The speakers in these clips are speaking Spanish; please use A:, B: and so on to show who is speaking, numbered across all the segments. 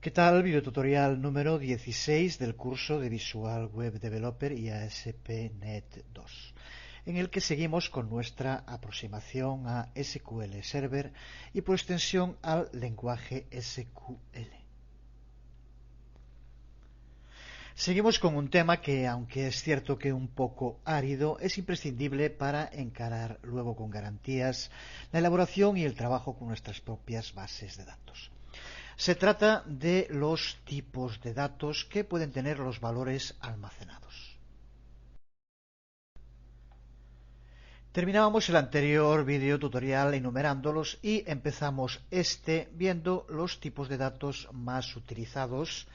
A: ¿Qué tal? Videotutorial número 16 del curso de Visual Web Developer y ASP.NET 2, en el que seguimos con nuestra aproximación a SQL Server y por extensión al lenguaje SQL. Seguimos con un tema que, aunque es cierto que un poco árido, es imprescindible para encarar luego con garantías la elaboración y el trabajo con nuestras propias bases de datos. Se trata de los tipos de datos que pueden tener los valores almacenados. Terminábamos el anterior video tutorial enumerándolos y empezamos este viendo los tipos de datos más utilizados,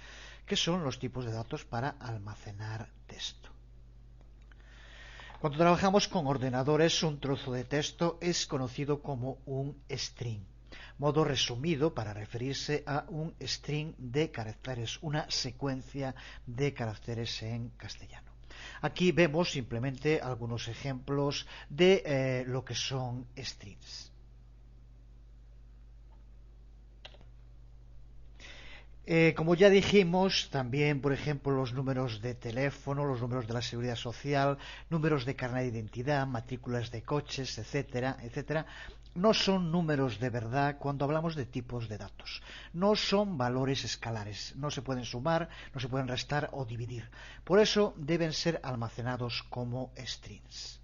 A: que son los tipos de datos para almacenar texto. Cuando trabajamos con ordenadores, un trozo de texto es conocido como un string. Modo resumido para referirse a un string de caracteres, una secuencia de caracteres en castellano. Aquí vemos simplemente algunos ejemplos de lo que son strings. Como ya dijimos, también, por ejemplo, los números de teléfono, los números de la seguridad social, números de carnet de identidad, matrículas de coches, etcétera, etcétera, no son números de verdad cuando hablamos de tipos de datos. No son valores escalares, no se pueden sumar, no se pueden restar o dividir. Por eso deben ser almacenados como strings.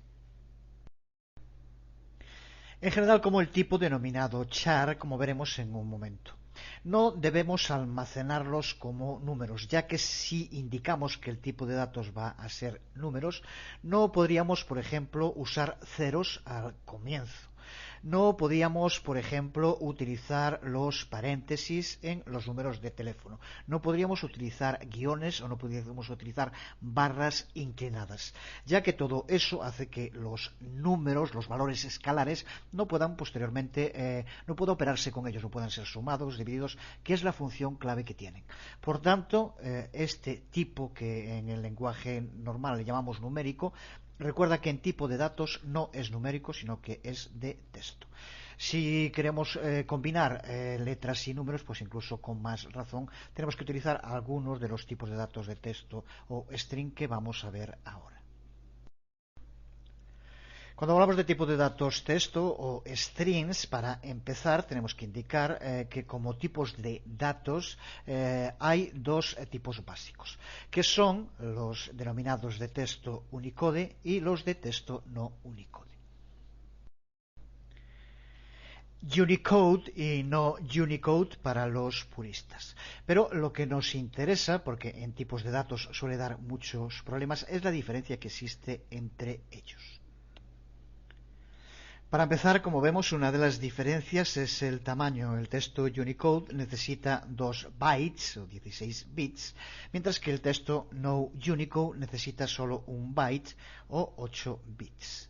A: En general, como el tipo denominado char, como veremos en un momento. No debemos almacenarlos como números, ya que si indicamos que el tipo de datos va a ser números, no podríamos, por ejemplo, usar ceros al comienzo. No podríamos, por ejemplo, utilizar los paréntesis en los números de teléfono. No podríamos utilizar guiones o no podríamos utilizar barras inclinadas, ya que todo eso hace que los números, los valores escalares, no puedan posteriormente, no pueda operarse con ellos, no puedan ser sumados, divididos, que es la función clave que tienen. Por tanto, este tipo que en el lenguaje normal le llamamos numérico, recuerda que en tipo de datos no es numérico, sino que es de texto. Si queremos combinar letras y números, pues incluso con más razón tenemos que utilizar algunos de los tipos de datos de texto o string que vamos a ver ahora. Cuando hablamos de tipo de datos texto o strings, para empezar tenemos que indicar que como tipos de datos hay dos tipos básicos, que son los denominados de texto Unicode y los de texto no Unicode. Unicode y no Unicode para los puristas. Pero lo que nos interesa, porque en tipos de datos suele dar muchos problemas, es la diferencia que existe entre ellos. Para empezar, como vemos, una de las diferencias es el tamaño. El texto Unicode necesita 2 bytes o 16 bits, mientras que el texto no Unicode necesita solo 1 byte o 8 bits.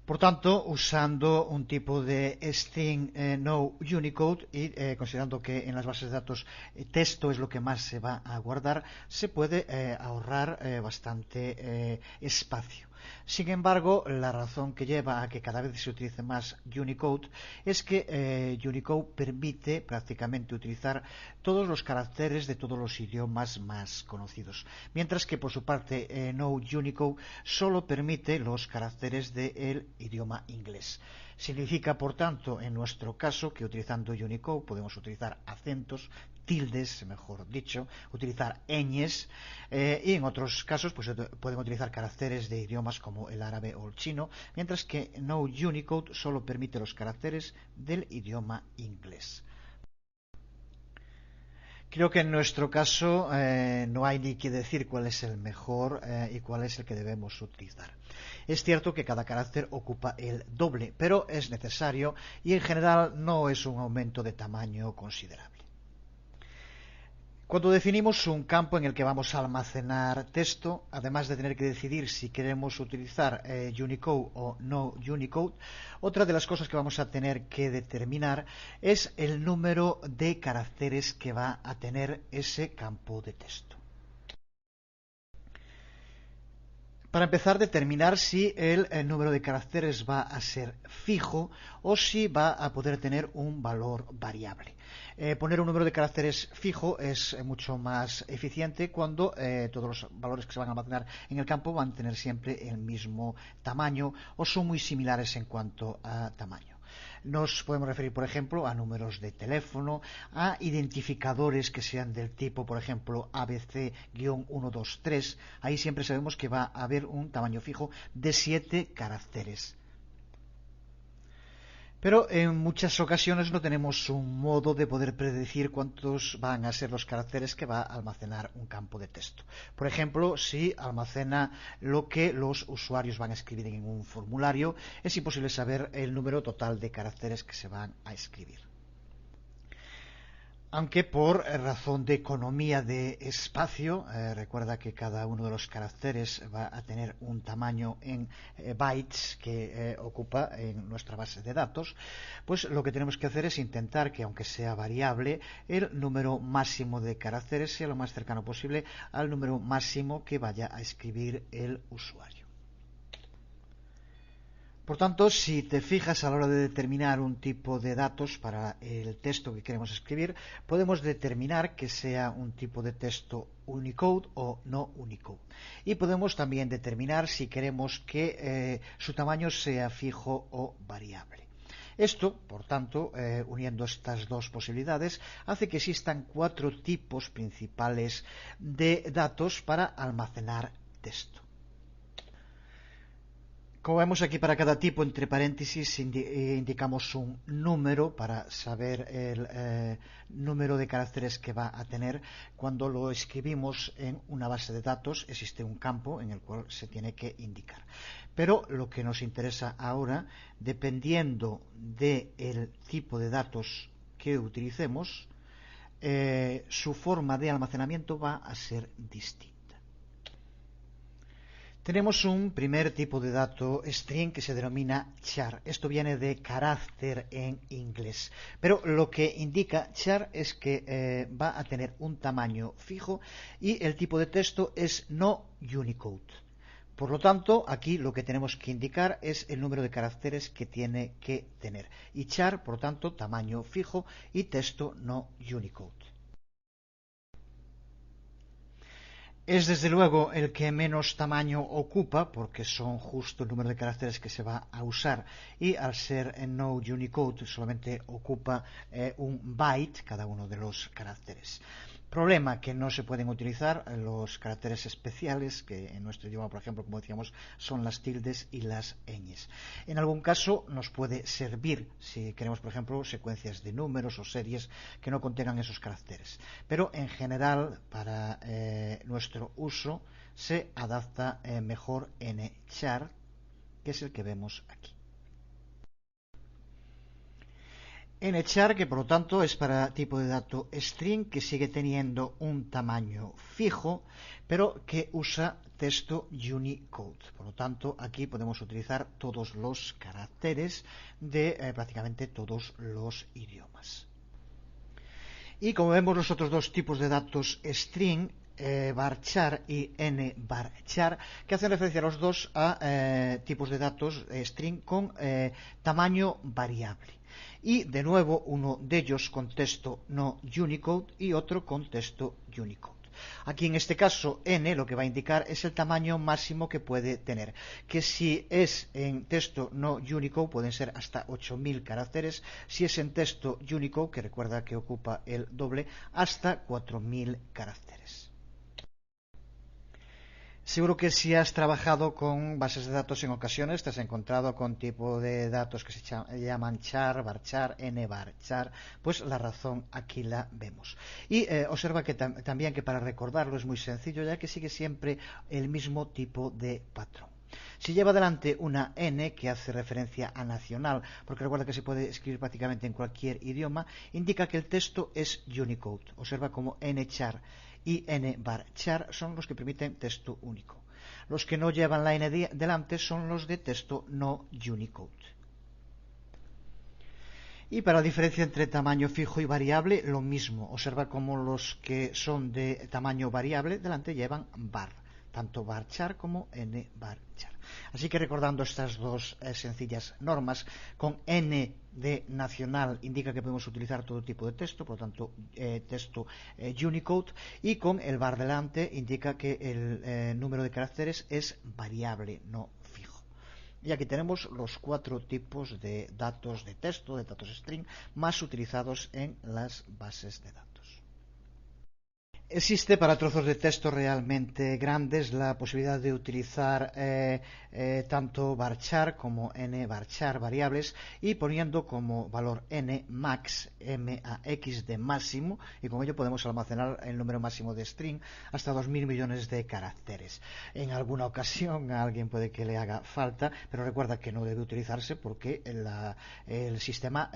A: Por tanto, usando un tipo de string no Unicode y considerando que en las bases de datos texto es lo que más se va a guardar, se puede ahorrar bastante espacio. Sin embargo, la razón que lleva a que cada vez se utilice más Unicode es que Unicode permite prácticamente utilizar todos los caracteres de todos los idiomas más conocidos, mientras que por su parte no Unicode solo permite los caracteres del idioma inglés. Significa, por tanto, en nuestro caso, que utilizando Unicode podemos utilizar acentos, tildes, mejor dicho, utilizar ñes, y en otros casos pues pueden utilizar caracteres de idiomas como el árabe o el chino, mientras que no Unicode solo permite los caracteres del idioma inglés. Creo que en nuestro caso no hay ni que decir cuál es el mejor y cuál es el que debemos utilizar. Es cierto que cada carácter ocupa el doble, pero es necesario y en general no es un aumento de tamaño considerable. Cuando definimos un campo en el que vamos a almacenar texto, además de tener que decidir si queremos utilizar Unicode o no Unicode, otra de las cosas que vamos a tener que determinar es el número de caracteres que va a tener ese campo de texto. Para empezar, determinar si el número de caracteres va a ser fijo o si va a poder tener un valor variable. Poner un número de caracteres fijo es mucho más eficiente cuando todos los valores que se van a almacenar en el campo van a tener siempre el mismo tamaño o son muy similares en cuanto a tamaño. Nos podemos referir, por ejemplo, a números de teléfono, a identificadores que sean del tipo, por ejemplo, ABC-123. Ahí siempre sabemos que va a haber un tamaño fijo de 7 caracteres. Pero en muchas ocasiones no tenemos un modo de poder predecir cuántos van a ser los caracteres que va a almacenar un campo de texto. Por ejemplo, si almacena lo que los usuarios van a escribir en un formulario, es imposible saber el número total de caracteres que se van a escribir. Aunque por razón de economía de espacio, recuerda que cada uno de los caracteres va a tener un tamaño en bytes que ocupa en nuestra base de datos, pues lo que tenemos que hacer es intentar que, aunque sea variable, el número máximo de caracteres sea lo más cercano posible al número máximo que vaya a escribir el usuario. Por tanto, si te fijas a la hora de determinar un tipo de datos para el texto que queremos escribir, podemos determinar que sea un tipo de texto Unicode o no Unicode. Y podemos también determinar si queremos que su tamaño sea fijo o variable. Esto, por tanto, uniendo estas dos posibilidades, hace que existan 4 tipos principales de datos para almacenar texto. Como vemos aquí, para cada tipo, entre paréntesis, indicamos un número para saber el número de caracteres que va a tener. Cuando lo escribimos en una base de datos, existe un campo en el cual se tiene que indicar. Pero lo que nos interesa ahora, dependiendo del tipo de datos que utilicemos, su forma de almacenamiento va a ser distinta. Tenemos un primer tipo de dato string que se denomina char. Esto viene de carácter en inglés. Pero lo que indica char es que va a tener un tamaño fijo y el tipo de texto es no Unicode. Por lo tanto, aquí lo que tenemos que indicar es el número de caracteres que tiene que tener. Y char, por lo tanto, tamaño fijo y texto no Unicode. Es desde luego el que menos tamaño ocupa, porque son justo el número de caracteres que se va a usar, y al ser en no Unicode solamente ocupa un byte cada uno de los caracteres. Problema: que no se pueden utilizar los caracteres especiales, que en nuestro idioma, por ejemplo, como decíamos, son las tildes y las ñes. En algún caso nos puede servir si queremos, por ejemplo, secuencias de números o series que no contengan esos caracteres. Pero en general, para nuestro uso, se adapta mejor nchar, que es el que vemos aquí. Nchar, que por lo tanto es para tipo de dato string, que sigue teniendo un tamaño fijo, pero que usa texto Unicode. Por lo tanto, aquí podemos utilizar todos los caracteres de prácticamente todos los idiomas. Y como vemos, los otros dos tipos de datos string, varchar y nvarchar, que hacen referencia a los dos a tipos de datos string con tamaño variable. Y de nuevo, uno de ellos con texto no Unicode y otro con texto Unicode. Aquí en este caso n lo que va a indicar es el tamaño máximo que puede tener, que si es en texto no Unicode pueden ser hasta 8000 caracteres, si es en texto Unicode, que recuerda que ocupa el doble, hasta 4000 caracteres. Seguro que si has trabajado con bases de datos en ocasiones te has encontrado con tipo de datos que se llaman char, varchar, nvarchar. Pues la razón aquí la vemos. Y observa que también que para recordarlo es muy sencillo, ya que sigue siempre el mismo tipo de patrón. Si lleva adelante una n que hace referencia a nacional, porque recuerda que se puede escribir prácticamente en cualquier idioma, indica que el texto es Unicode. Observa como nchar y nvarchar son los que permiten texto único. Los que no llevan la n delante son los de texto no Unicode. Y para la diferencia entre tamaño fijo y variable, lo mismo. Observa cómo los que son de tamaño variable delante llevan var. tanto varchar como nvarchar. Así que recordando estas dos sencillas normas, con n de nacional indica que podemos utilizar todo tipo de texto, por lo tanto texto Unicode, y con el var delante indica que el número de caracteres es variable, no fijo. Y aquí tenemos los 4 tipos de datos de texto, de datos string, más utilizados en las bases de datos. Existe para trozos de texto realmente grandes la posibilidad de utilizar tanto varchar como nvarchar variables y poniendo como valor nmax, max de máximo, y con ello podemos almacenar el número máximo de string hasta 2000 millones de caracteres. En alguna ocasión a alguien puede que le haga falta, pero recuerda que no debe utilizarse porque el sistema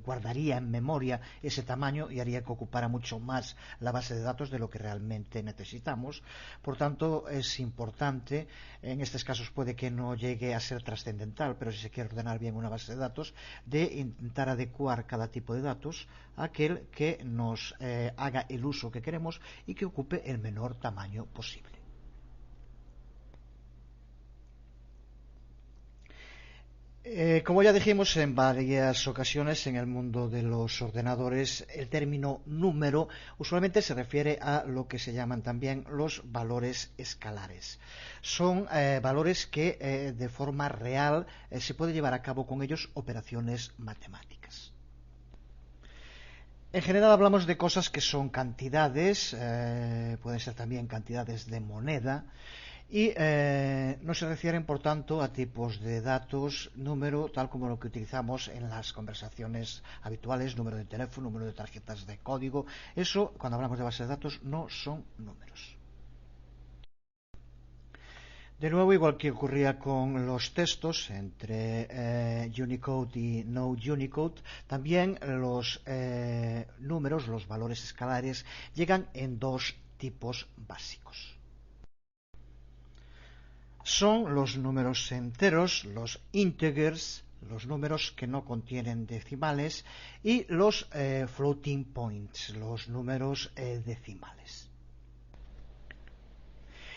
A: guardaría en memoria ese tamaño y haría que ocupara mucho más la base de datos de lo que realmente necesitamos. Por tanto, es importante, en estos casos puede que no llegue a ser trascendental, pero si se quiere ordenar bien una base de datos, de intentar adecuar cada tipo de datos a aquel que nos haga el uso que queremos y que ocupe el menor tamaño posible. Como ya dijimos en varias ocasiones, en el mundo de los ordenadores, el término número usualmente se refiere a lo que se llaman también los valores escalares. Son valores que de forma real se puede llevar a cabo con ellos operaciones matemáticas. En general hablamos de cosas que son cantidades, pueden ser también cantidades de moneda, y no se refieren, por tanto, a tipos de datos, número, tal como lo que utilizamos en las conversaciones habituales, número de teléfono, número de tarjetas de código. Eso, cuando hablamos de bases de datos, no son números. De nuevo, igual que ocurría con los textos entre Unicode y No Unicode, también los números, los valores escalares, llegan en dos tipos básicos. Son los números enteros, los integers, los números que no contienen decimales, y los floating points, los números decimales.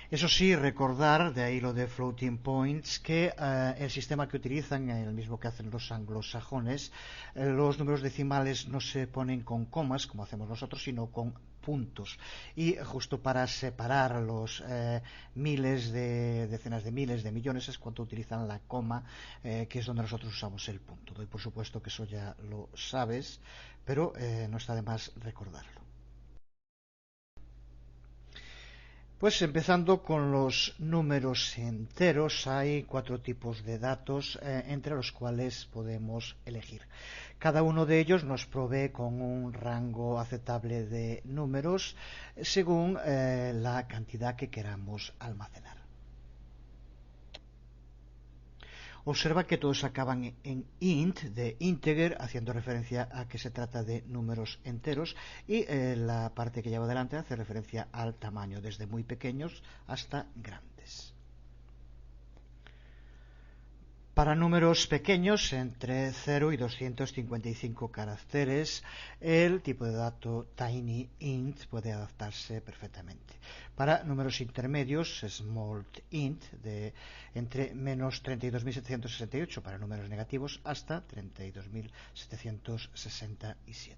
A: Eso sí, recordar, de ahí lo de floating points, que el sistema que utilizan, el mismo que hacen los anglosajones, los números decimales no se ponen con comas, como hacemos nosotros, sino con puntos. Y justo para separar los miles de decenas de miles de millones es cuando utilizan la coma, que es donde nosotros usamos el punto. Doy por supuesto que eso ya lo sabes, pero no está de más recordarlo. Pues empezando con los números enteros, hay 4 tipos de datos entre los cuales podemos elegir. Cada uno de ellos nos provee con un rango aceptable de números según la cantidad que queramos almacenar. Observa que todos acaban en int, de integer, haciendo referencia a que se trata de números enteros, y la parte que lleva adelante hace referencia al tamaño, desde muy pequeños hasta grandes. Para números pequeños, entre 0 y 255 caracteres, el tipo de dato tinyInt puede adaptarse perfectamente. Para números intermedios, smallInt, de entre menos 32.768 para números negativos hasta 32.767.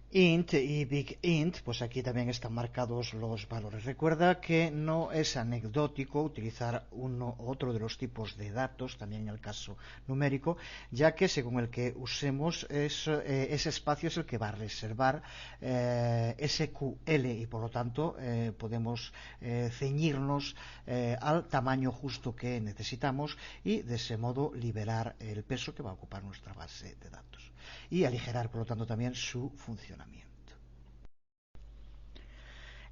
A: Int y big int, pues aquí también están marcados los valores. Recuerda que no es anecdótico utilizar uno u otro de los tipos de datos, también en el caso numérico, ya que según el que usemos ese espacio es el que va a reservar SQL y por lo tanto podemos ceñirnos al tamaño justo que necesitamos y de ese modo liberar el peso que va a ocupar nuestra base de datos y aligerar por lo tanto también su funcionamiento.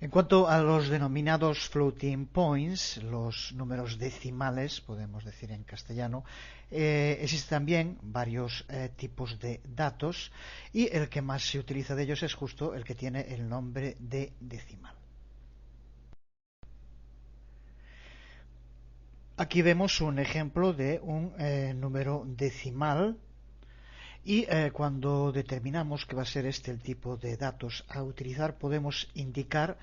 A: En cuanto a los denominados floating points, los números decimales, podemos decir en castellano, existen también varios tipos de datos y el que más se utiliza de ellos es justo el que tiene el nombre de decimal. Aquí vemos un ejemplo de un número decimal Y cuando determinamos que va a ser este el tipo de datos a utilizar, podemos indicar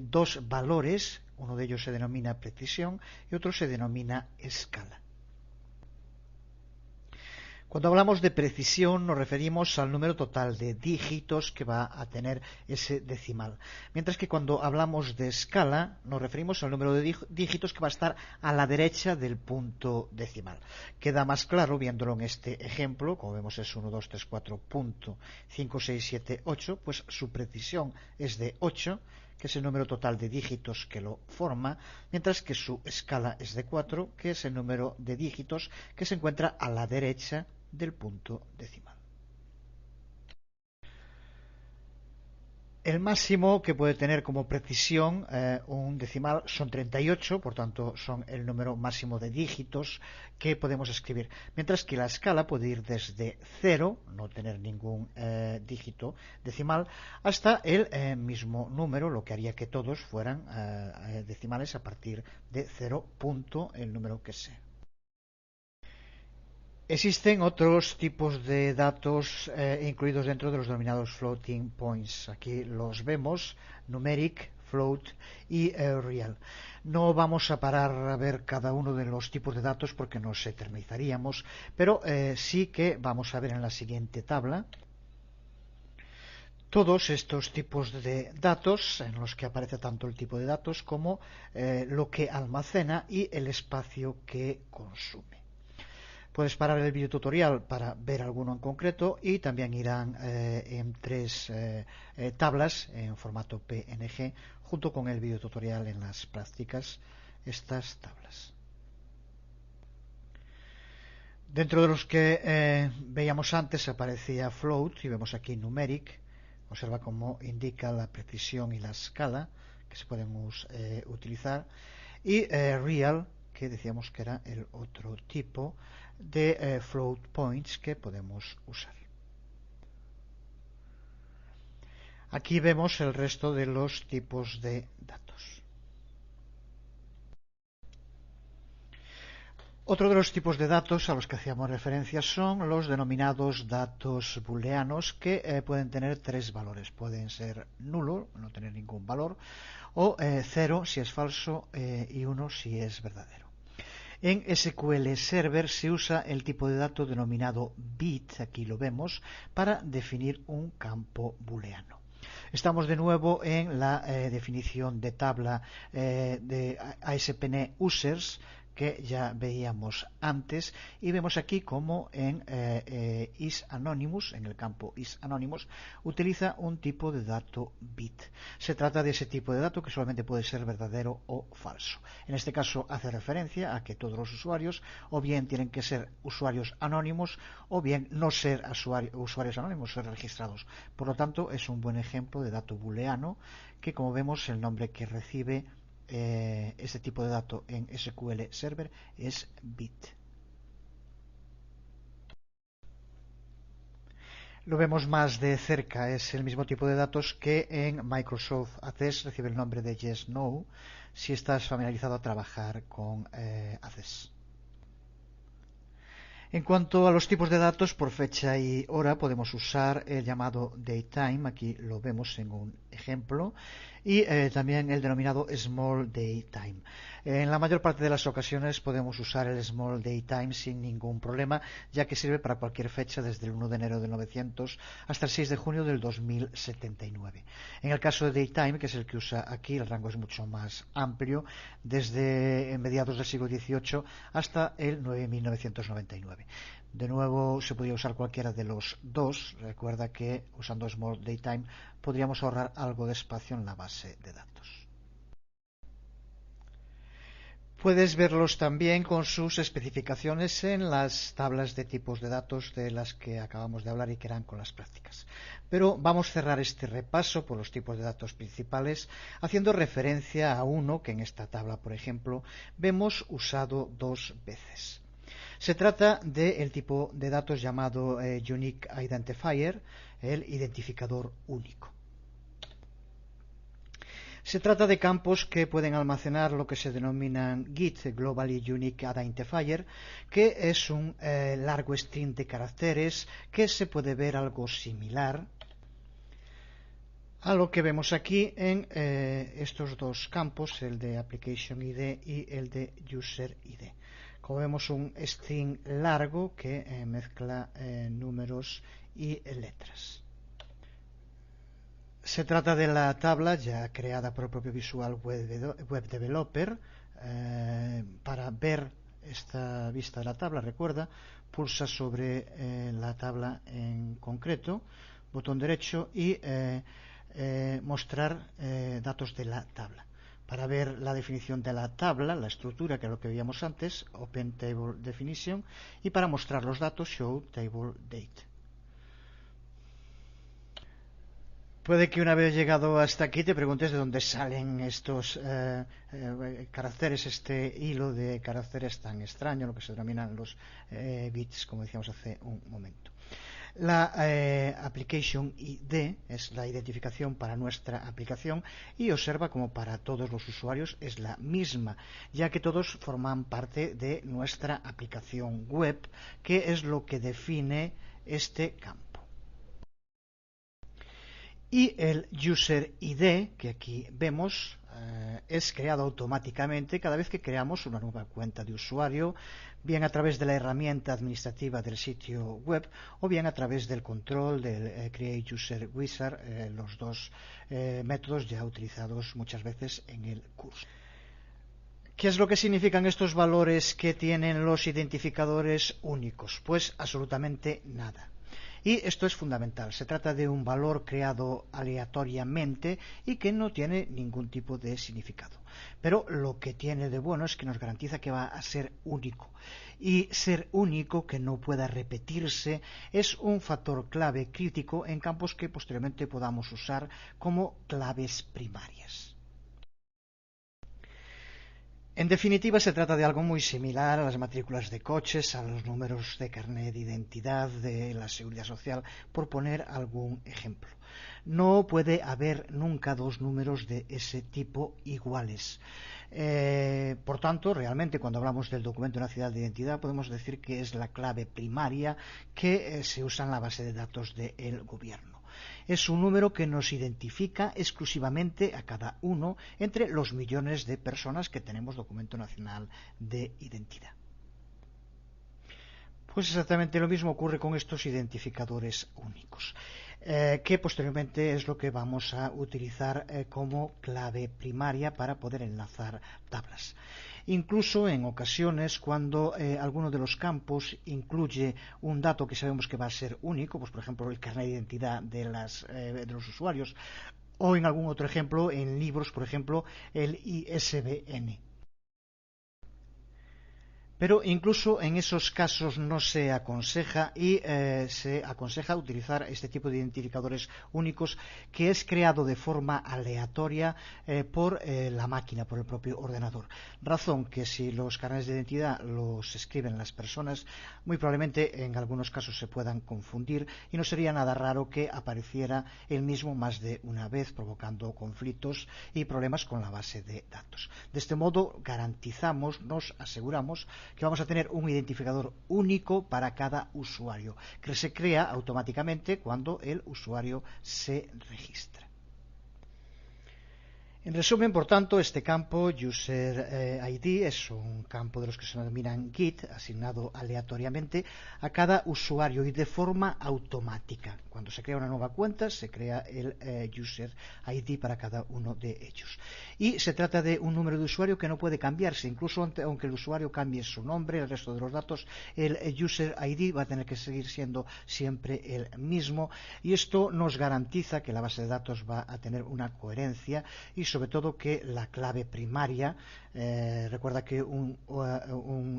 A: dos valores. Uno de ellos se denomina precisión y otro se denomina escala. Cuando hablamos de precisión nos referimos al número total de dígitos que va a tener ese decimal, mientras que cuando hablamos de escala nos referimos al número de dígitos que va a estar a la derecha del punto decimal. Queda más claro viéndolo en este ejemplo, como vemos es 1, 2, 3, 4, punto 5, 6, 7, 8, pues su precisión es de 8, que es el número total de dígitos que lo forma, mientras que su escala es de 4, que es el número de dígitos que se encuentra a la derecha del punto decimal. El máximo que puede tener como precisión un decimal son 38, por tanto son el número máximo de dígitos que podemos escribir, mientras que la escala puede ir desde 0, no tener ningún dígito decimal, hasta el mismo número, lo que haría que todos fueran decimales a partir de 0, punto, el número que sea. Existen otros tipos de datos incluidos dentro de los denominados floating points. Aquí los vemos, numeric, float y real. No vamos a parar a ver cada uno de los tipos de datos porque nos eternizaríamos, pero sí que vamos a ver en la siguiente tabla todos estos tipos de datos en los que aparece tanto el tipo de datos como lo que almacena y el espacio que consume. Puedes parar el video tutorial para ver alguno en concreto y también irán en tres tablas en formato PNG junto con el video tutorial en las prácticas, estas tablas. Dentro de los que veíamos antes aparecía float y vemos aquí numeric. Observa cómo indica la precisión y la escala que se pueden utilizar. Y real, que decíamos que era el otro tipo de float points que podemos usar. Aquí vemos el resto de los tipos de datos. Otro de los tipos de datos a los que hacíamos referencia son los denominados datos booleanos, que pueden tener tres valores. Pueden ser nulo, no tener ningún valor, o 0 si es falso y 1 si es verdadero. En SQL Server se usa el tipo de dato denominado bit, aquí lo vemos, para definir un campo booleano. Estamos de nuevo en la definición de tabla de ASP.NET Users que ya veíamos antes, y vemos aquí como en isAnonymous, en el campo isAnonymous, utiliza un tipo de dato bit. Se trata de ese tipo de dato que solamente puede ser verdadero o falso. En este caso hace referencia a que todos los usuarios o bien tienen que ser usuarios anónimos o bien no ser usuarios anónimos, ser registrados. Por lo tanto, es un buen ejemplo de dato booleano que, como vemos, el nombre que recibe este tipo de dato en SQL Server es bit. Lo vemos más de cerca, es el mismo tipo de datos que en Microsoft Access recibe el nombre de yes, no, si estás familiarizado a trabajar con Access. En cuanto a los tipos de datos por fecha y hora, podemos usar el llamado datetime, aquí lo vemos en un ejemplo, y también el denominado small datetime. En la mayor parte de las ocasiones podemos usar el small datetime sin ningún problema, ya que sirve para cualquier fecha desde el 1 de enero del 900 hasta el 6 de junio del 2079. En el caso de datetime, que es el que usa aquí, el rango es mucho más amplio, desde mediados del siglo XVIII hasta el 1999. De nuevo, se podría usar cualquiera de los dos. Recuerda que usando Small Datetime podríamos ahorrar algo de espacio en la base de datos. Puedes verlos también con sus especificaciones en las tablas de tipos de datos de las que acabamos de hablar y que eran con las prácticas. Pero vamos a cerrar este repaso por los tipos de datos principales haciendo referencia a uno que en esta tabla, por ejemplo, vemos usado dos veces. Se trata del tipo de datos llamado Unique Identifier, el identificador único. Se trata de campos que pueden almacenar lo que se denominan GIT, Globally Unique Identifier, que es un largo string de caracteres que se puede ver algo similar a lo que vemos aquí en estos dos campos, el de Application ID y el de User ID. Como vemos, un string largo que mezcla números y letras. Se trata de la tabla ya creada por el propio Visual Web Developer. Para ver esta vista de la tabla, recuerda, pulsa sobre la tabla en concreto, botón derecho y mostrar datos de la tabla. Para ver la definición de la tabla, la estructura, que es lo que veíamos antes, Open Table Definition, y para mostrar los datos, Show Table Date. Puede que una vez llegado hasta aquí te preguntes de dónde salen estos caracteres, este hilo de caracteres tan extraño, lo que se denominan los bits, como decíamos hace un momento. La Application ID es la identificación para nuestra aplicación y observa como para todos los usuarios es la misma, ya que todos forman parte de nuestra aplicación web, que es lo que define este campo. Y el User ID, que aquí vemos, es creado automáticamente cada vez que creamos una nueva cuenta de usuario, bien a través de la herramienta administrativa del sitio web o bien a través del control del Create User Wizard, los dos métodos ya utilizados muchas veces en el curso. ¿Qué es lo que significan estos valores que tienen los identificadores únicos? Pues absolutamente nada. Y esto es fundamental. Se trata de un valor creado aleatoriamente y que no tiene ningún tipo de significado. Pero lo que tiene de bueno es que nos garantiza que va a ser único. Y ser único, que no pueda repetirse, es un factor clave crítico en campos que posteriormente podamos usar como claves primarias. En definitiva, se trata de algo muy similar a las matrículas de coches, a los números de carnet de identidad de la Seguridad Social, por poner algún ejemplo. No puede haber nunca dos números de ese tipo iguales. Por tanto, realmente, cuando hablamos del documento nacional de identidad, podemos decir que es la clave primaria que se usa en la base de datos del gobierno. Es un número que nos identifica exclusivamente a cada uno entre los millones de personas que tenemos documento nacional de identidad. Pues exactamente lo mismo ocurre con estos identificadores únicos, que posteriormente es lo que vamos a utilizar como clave primaria para poder enlazar tablas. Incluso en ocasiones cuando alguno de los campos incluye un dato que sabemos que va a ser único, pues por ejemplo el carnet de identidad de los usuarios, o en algún otro ejemplo, en libros, por ejemplo, el ISBN. Pero incluso en esos casos no se aconseja y se aconseja utilizar este tipo de identificadores únicos que es creado de forma aleatoria por la máquina, por el propio ordenador. Razón que si los carnets de identidad los escriben las personas, muy probablemente en algunos casos se puedan confundir y no sería nada raro que apareciera el mismo más de una vez, provocando conflictos y problemas con la base de datos. De este modo garantizamos, nos aseguramos que vamos a tener un identificador único para cada usuario, que se crea automáticamente cuando el usuario se registra. En resumen, por tanto, este campo User ID es un campo de los que se denominan GIT, asignado aleatoriamente a cada usuario y de forma automática. Cuando se crea una nueva cuenta, se crea el User ID para cada uno de ellos. Y se trata de un número de usuario que no puede cambiarse, incluso aunque el usuario cambie su nombre, el resto de los datos, el User ID va a tener que seguir siendo siempre el mismo, y esto nos garantiza que la base de datos va a tener una coherencia y sobre todo que la clave primaria, recuerda que un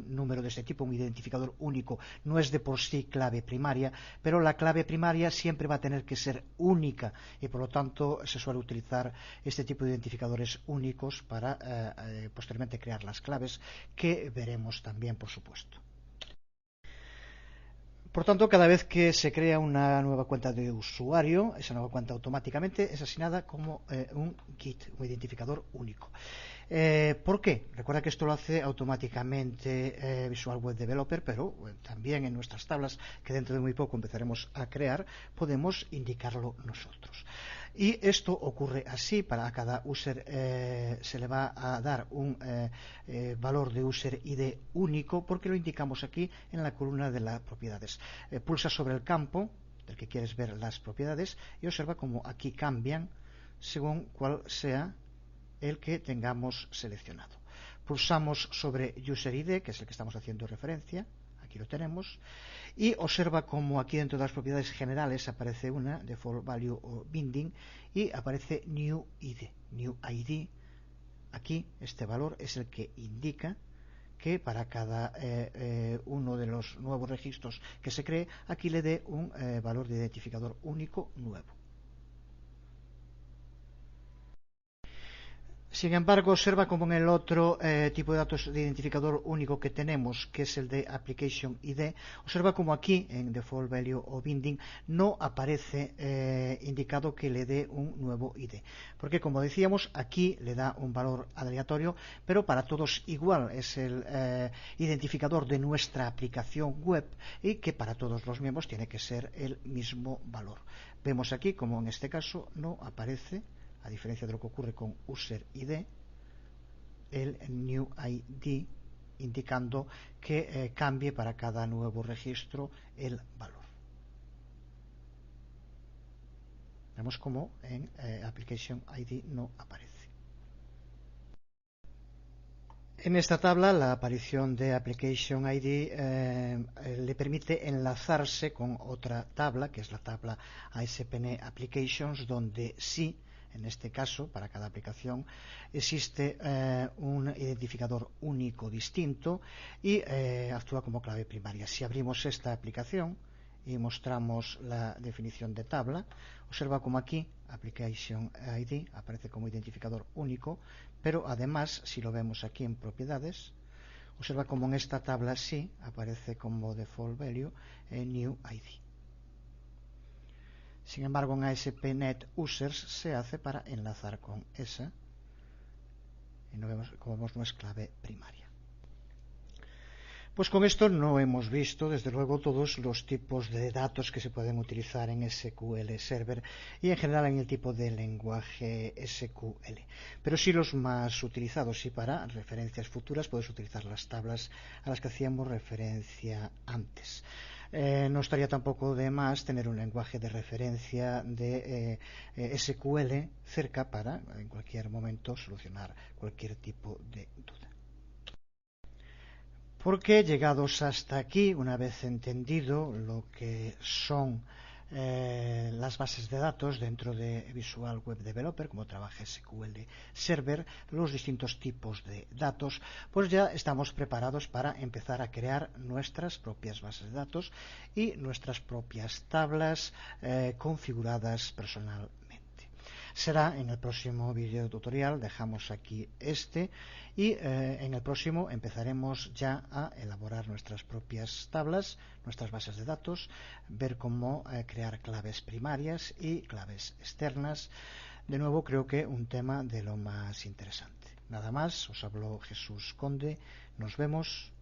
A: número de este tipo, un identificador único, no es de por sí clave primaria, pero la clave primaria siempre va a tener que ser única y por lo tanto se suele utilizar este tipo de identificadores únicos para posteriormente crear las claves que veremos también, por supuesto. Por tanto, cada vez que se crea una nueva cuenta de usuario, esa nueva cuenta automáticamente es asignada como un GIT, un identificador único. ¿Por qué? Recuerda que esto lo hace automáticamente Visual Web Developer, pero también en nuestras tablas, que dentro de muy poco empezaremos a crear, podemos indicarlo nosotros. Y esto ocurre así: para cada user se le va a dar un valor de user ID único, porque lo indicamos aquí en la columna de las propiedades. Pulsa sobre el campo del que quieres ver las propiedades y observa cómo aquí cambian según cuál sea el que tengamos seleccionado. Pulsamos sobre User ID, que es el que estamos haciendo referencia, aquí lo tenemos, y observa como aquí dentro de las propiedades generales aparece una Default Value o Binding y aparece New ID. New ID, aquí este valor es el que indica que para cada uno de los nuevos registros que se cree, aquí le dé un valor de identificador único nuevo. Sin embargo, observa como en el otro tipo de datos de identificador único que tenemos, que es el de Application ID, observa como aquí en Default Value o Binding no aparece indicado que le dé un nuevo ID. Porque, como decíamos, aquí le da un valor aleatorio, pero para todos igual. Es el identificador de nuestra aplicación web y que para todos los miembros tiene que ser el mismo valor. Vemos aquí como en este caso no aparece, a diferencia de lo que ocurre con User ID, el New ID, indicando que cambie para cada nuevo registro el valor. Vemos como en Application ID no aparece. En esta tabla, la aparición de Application ID le permite enlazarse con otra tabla, que es la tabla ASP.NET Applications, donde sí, en este caso, para cada aplicación, existe un identificador único distinto y actúa como clave primaria. Si abrimos esta aplicación y mostramos la definición de tabla, observa como aquí Application ID aparece como identificador único, pero además, si lo vemos aquí en propiedades, observa como en esta tabla sí aparece como default value New ID. Sin embargo, en ASP.NET Users se hace para enlazar con esa, y como vemos no es clave primaria. Pues con esto no hemos visto, desde luego, todos los tipos de datos que se pueden utilizar en SQL Server y en general en el tipo de lenguaje SQL. Pero sí los más utilizados, y para referencias futuras puedes utilizar las tablas a las que hacíamos referencia antes. No estaría tampoco de más tener un lenguaje de referencia de SQL cerca para en cualquier momento solucionar cualquier tipo de duda. Porque llegados hasta aquí, una vez entendido lo que son las bases de datos dentro de Visual Web Developer, como trabaja SQL Server, los distintos tipos de datos, pues ya estamos preparados para empezar a crear nuestras propias bases de datos y nuestras propias tablas configuradas personalmente. Será en el próximo vídeo tutorial, dejamos aquí este, y en el próximo empezaremos ya a elaborar nuestras propias tablas, nuestras bases de datos, ver cómo crear claves primarias y claves externas. De nuevo, creo que un tema de lo más interesante. Nada más, os habló Jesús Conde, nos vemos.